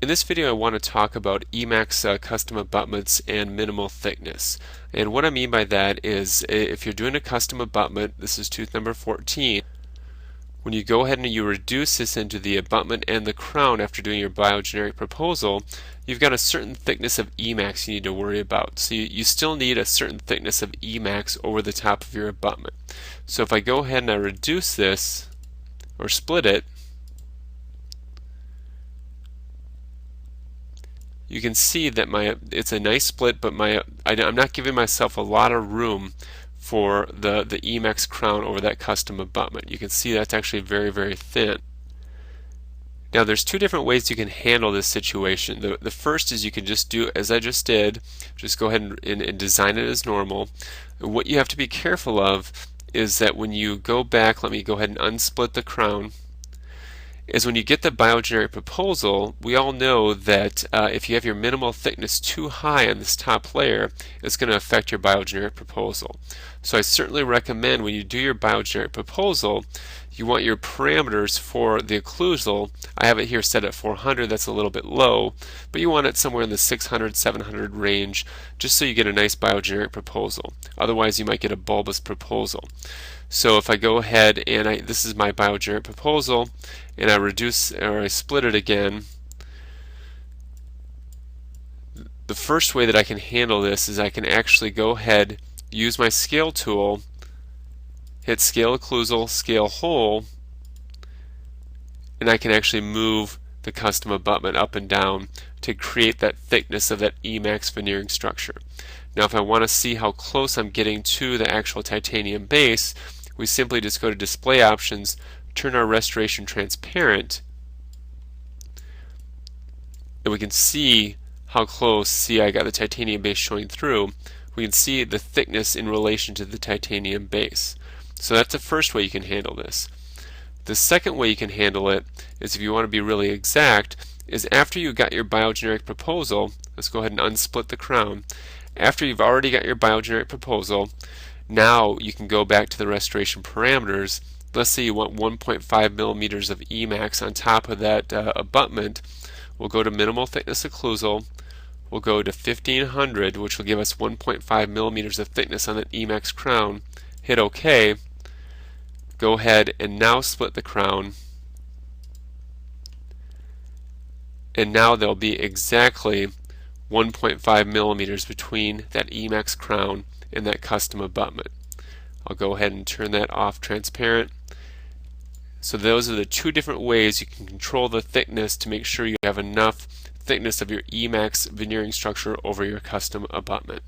In this video I want to talk about Emacs custom abutments and minimal thickness. And what I mean by that is if you're doing a custom abutment, this is tooth number 14, when you go ahead and you reduce this into the abutment and the crown after doing your biogeneric proposal, you've got a certain thickness of Emacs you need to worry about. So you still need a certain thickness of Emacs over the top of your abutment. So if I go ahead and I reduce this or split it, you can see that it's a nice split, but I'm not giving myself a lot of room for the Emacs crown over that custom abutment. You can see that's actually very, very thin. Now there's two different ways you can handle this situation. The first is you can just do as I just did, just go ahead and design it as normal. And what you have to be careful of is that when you go back, let me go ahead and unsplit the crown, is when you get the biogeneric proposal, we all know that if you have your minimal thickness too high on this top layer, it's going to affect your biogeneric proposal. So I certainly recommend when you do your biogeneric proposal, you want your parameters for the occlusal, I have it here set at 400, that's a little bit low, but you want it somewhere in the 600, 700 range, just so you get a nice biogeneric proposal. Otherwise you might get a bulbous proposal. So if I go ahead and this is my biogeneric proposal, and I reduce or I split it again, the first way that I can handle this is I can actually go ahead, use my scale tool, hit scale occlusal, scale hole, and I can actually move the custom abutment up and down to create that thickness of that Emacs veneering structure. Now if I want to see how close I'm getting to the actual titanium base, we simply just go to display options, turn our restoration transparent, and we can see how close. See, I got the titanium base showing through. We can see the thickness in relation to the titanium base. So that's the first way you can handle this. The second way you can handle it is, if you want to be really exact, is after you got your biogeneric proposal, let's go ahead and unsplit the crown. After you've already got your biogeneric proposal, now you can go back to the restoration parameters. Let's say you want 1.5 millimeters of Emacs on top of that abutment. We'll go to minimal thickness occlusal. We'll go to 1500, which will give us 1.5 millimeters of thickness on that Emacs crown. Hit OK. Go ahead and now split the crown. And now there'll be exactly 1.5 millimeters between that Emacs crown and that custom abutment. I'll go ahead and turn that off transparent. So those are the two different ways you can control the thickness to make sure you have enough thickness of your Emacs veneering structure over your custom abutment.